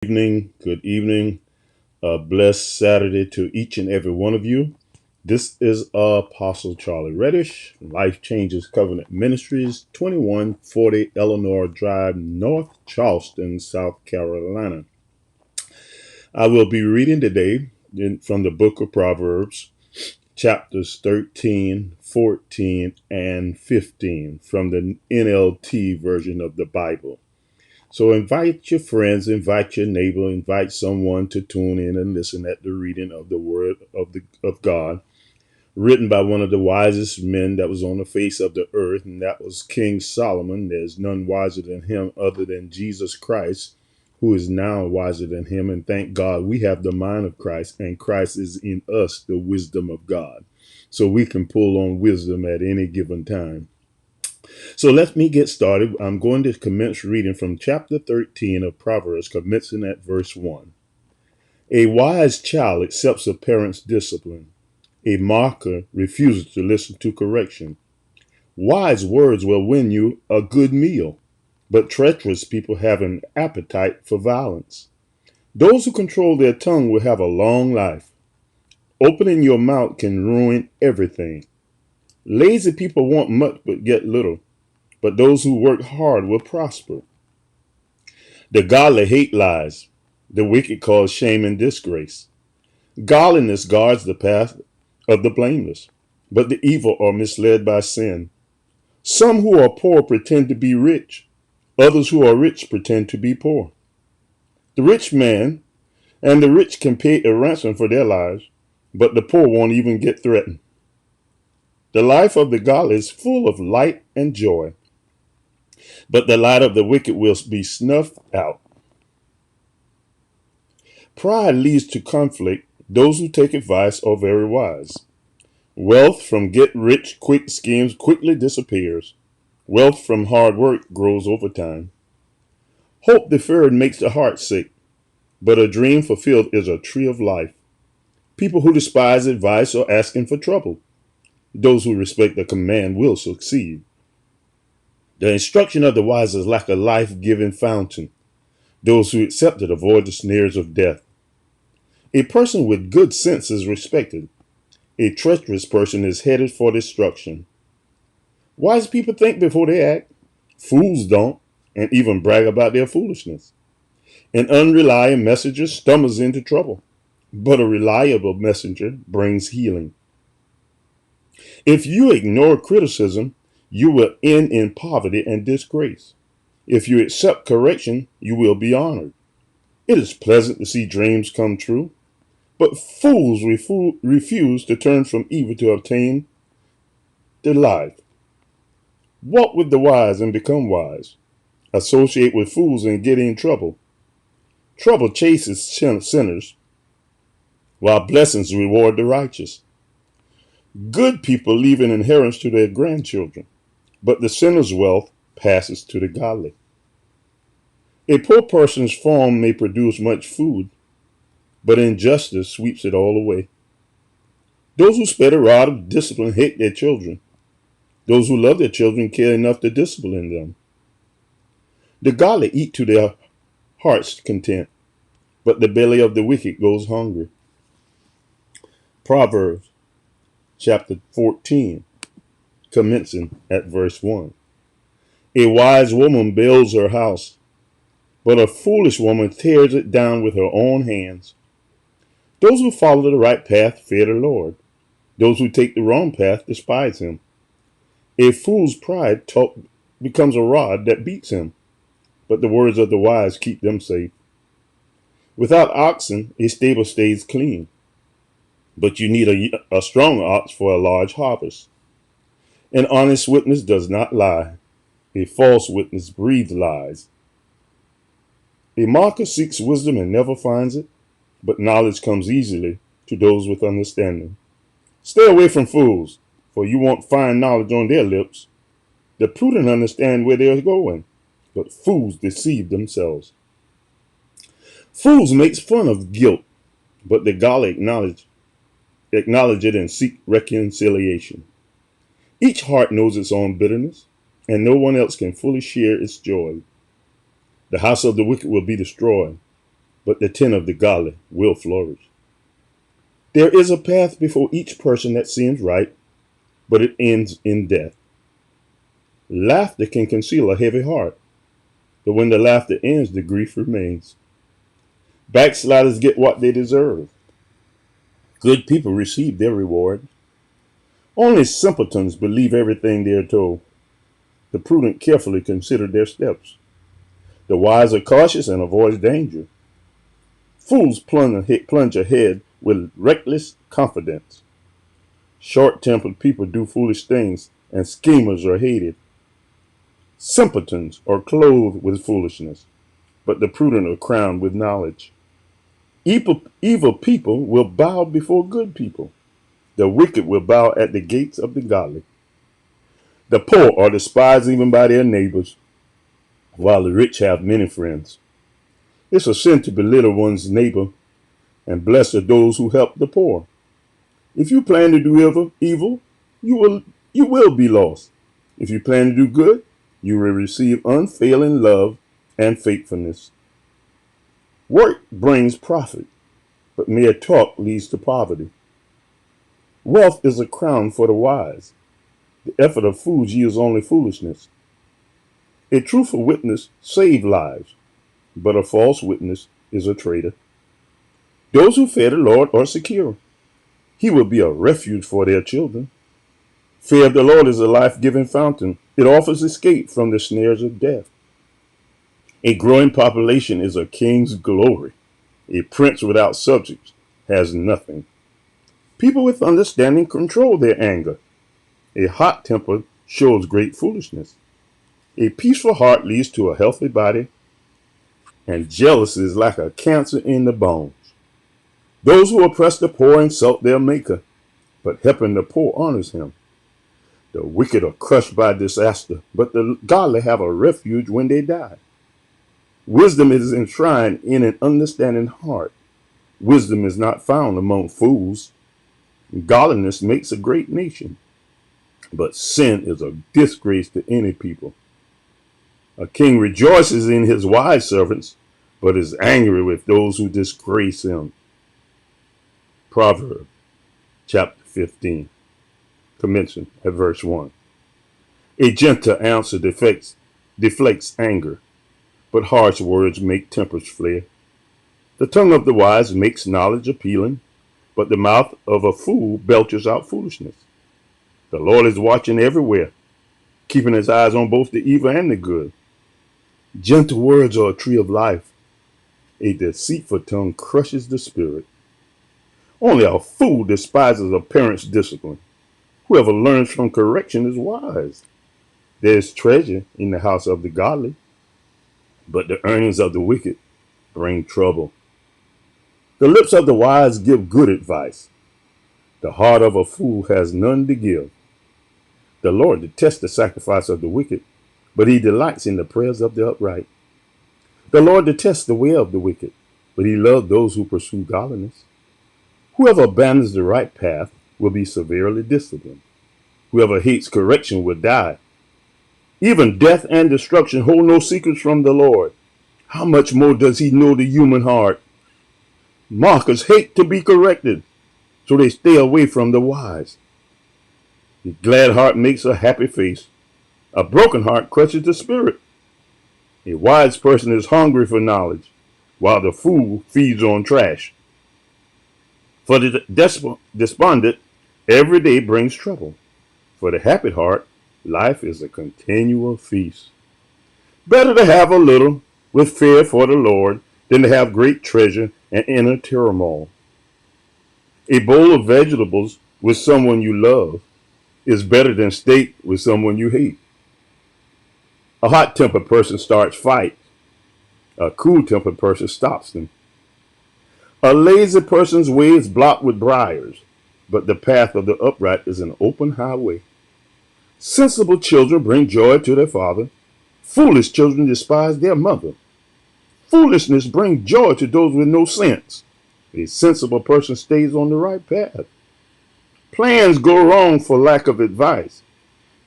Good evening. A blessed Saturday to each and every one of you. This is Apostle Charlie Redish, Life Changes Covenant Ministries, 2140 Eleanor Drive, North Charleston, South Carolina. I will be reading today from the book of Proverbs, chapters 13, 14, and 15 from the NLT version of the Bible. So invite your friends, invite your neighbor, invite someone to tune in and listen at the reading of the Word of God, written by one of the wisest men that was on the face of the earth, and that was King Solomon. There's none wiser than him other than Jesus Christ, who is now wiser than him. And thank God we have the mind of Christ, and Christ is in us, the wisdom of God. So we can pull on wisdom at any given time. So let me get started. I'm going to commence reading from chapter 13 of Proverbs, commencing at verse 1. A wise child accepts a parent's discipline. A mocker refuses to listen to correction. Wise words will win you a good meal, but treacherous people have an appetite for violence. Those who control their tongue will have a long life. Opening your mouth can ruin everything. Lazy people want much but get little, but those who work hard will prosper. The godly hate lies. The wicked cause shame and disgrace. Godliness guards the path of the blameless, but the evil are misled by sin. Some who are poor pretend to be rich. Others who are rich pretend to be poor. The rich man and the rich can pay a ransom for their lives, but the poor won't even get threatened. The life of the godly is full of light and joy, but the light of the wicked will be snuffed out. Pride leads to conflict. Those who take advice are very wise. Wealth from get-rich-quick schemes quickly disappears. Wealth from hard work grows over time. Hope deferred makes the heart sick, but a dream fulfilled is a tree of life. People who despise advice are asking for trouble. Those who respect the command will succeed. The instruction of the wise is like a life-giving fountain. Those who accept it avoid the snares of death. A person with good sense is respected. A treacherous person is headed for destruction. Wise people think before they act. Fools don't, and even brag about their foolishness. An unreliable messenger stumbles into trouble, but a reliable messenger brings healing. If you ignore criticism, you will end in poverty and disgrace. If you accept correction, you will be honored. It is pleasant to see dreams come true, but fools refuse to turn from evil to obtain the life. Walk with the wise and become wise. Associate with fools and get in trouble. Trouble chases sinners, while blessings reward the righteous. Good people leave an inheritance to their grandchildren, but the sinner's wealth passes to the godly. A poor person's farm may produce much food, but injustice sweeps it all away. Those who spare the rod of discipline hate their children. Those who love their children care enough to discipline them. The godly eat to their heart's content, but the belly of the wicked goes hungry. Proverbs chapter 14, commencing at verse 1. A wise woman builds her house, but a foolish woman tears it down with her own hands. Those who follow the right path fear the Lord. Those who take the wrong path despise him. A fool's pride becomes a rod that beats him, but the words of the wise keep them safe. Without oxen, a stable stays clean, but you need a strong ox for a large harvest. An honest witness does not lie. A false witness breathes lies. A mocker seeks wisdom and never finds it, but knowledge comes easily to those with understanding. Stay away from fools, for you won't find knowledge on their lips. The prudent understand where they are going, but fools deceive themselves. Fools make fun of guilt, but the godly acknowledge it and seek reconciliation. Each heart knows its own bitterness, and no one else can fully share its joy. The house of the wicked will be destroyed, but the tent of the godly will flourish. There is a path before each person that seems right, but it ends in death. Laughter can conceal a heavy heart, but when the laughter ends, the grief remains. Backsliders get what they deserve. Good people receive their reward. Only simpletons believe everything they are told. The prudent carefully consider their steps. The wise are cautious and avoid danger. Fools plunge ahead with reckless confidence. Short-tempered people do foolish things, and schemers are hated. Simpletons are clothed with foolishness, but the prudent are crowned with knowledge. Evil people will bow before good people. The wicked will bow at the gates of the godly. The poor are despised even by their neighbors, while the rich have many friends. It's a sin to belittle one's neighbor, and blessed are those who help the poor. If you plan to do evil, you will be lost. If you plan to do good, you will receive unfailing love and faithfulness. Work brings profit, but mere talk leads to poverty. Wealth is a crown for the wise. The effort of fools yields only foolishness. A truthful witness saves lives, but a false witness is a traitor. Those who fear the Lord are secure. He will be a refuge for their children. Fear of the Lord is a life-giving fountain. It offers escape from the snares of death. A growing population is a king's glory. A prince without subjects has nothing. People with understanding control their anger. A hot temper shows great foolishness. A peaceful heart leads to a healthy body, and jealousy is like a cancer in the bones. Those who oppress the poor insult their maker, but helping the poor honors him. The wicked are crushed by disaster, but the godly have a refuge when they die. Wisdom is enshrined in an understanding heart. Wisdom is not found among fools. Godliness makes a great nation, but sin is a disgrace to any people. A king rejoices in his wise servants, but is angry with those who disgrace him. Proverbs chapter 15, commencing at verse 1. A gentle answer deflects anger, but harsh words make tempers flare. The tongue of the wise makes knowledge appealing, but the mouth of a fool belches out foolishness. The Lord is watching everywhere, keeping his eyes on both the evil and the good. Gentle words are a tree of life. A deceitful tongue crushes the spirit. Only a fool despises a parent's discipline. Whoever learns from correction is wise. There is treasure in the house of the godly, but the earnings of the wicked bring trouble. The lips of the wise give good advice. The heart of a fool has none to give. The Lord detests the sacrifice of the wicked, but he delights in the prayers of the upright. The Lord detests the way of the wicked, but he loves those who pursue godliness. Whoever abandons the right path will be severely disciplined. Whoever hates correction will die. Even death and destruction hold no secrets from the Lord. How much more does he know the human heart? Mockers hate to be corrected, so they stay away from the wise. A glad heart makes a happy face. A broken heart crushes the spirit. A wise person is hungry for knowledge, while the fool feeds on trash. For the despondent, every day brings trouble. For the happy heart, life is a continual feast. Better to have a little with fear for the Lord than to have great treasure and enter turmoil. A bowl of vegetables with someone you love is better than steak with someone you hate. A hot-tempered person starts fights. A cool-tempered person stops them. A lazy person's way is blocked with briars, but the path of the upright is an open highway. Sensible children bring joy to their father. Foolish children despise their mother. Foolishness brings joy to those with no sense. A sensible person stays on the right path. Plans go wrong for lack of advice.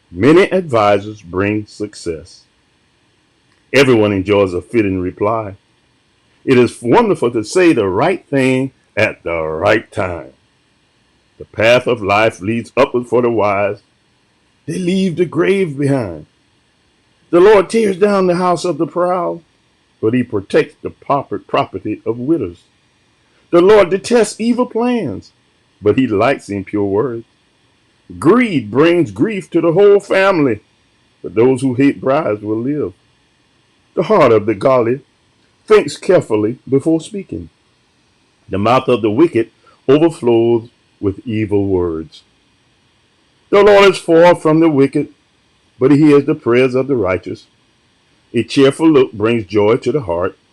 Many advisors bring success. Everyone enjoys a fitting reply. It is wonderful to say the right thing at the right time. The path of life leads upward for the wise. They leave the grave behind. The Lord tears down the house of the proud, but he protects the property of widows. The Lord detests evil plans, but he likes impure words. Greed brings grief to the whole family, but those who hate bribes will live. The heart of the godly thinks carefully before speaking. The mouth of the wicked overflows with evil words. The Lord is far from the wicked, but he hears the prayers of the righteous. A cheerful look brings joy to the heart,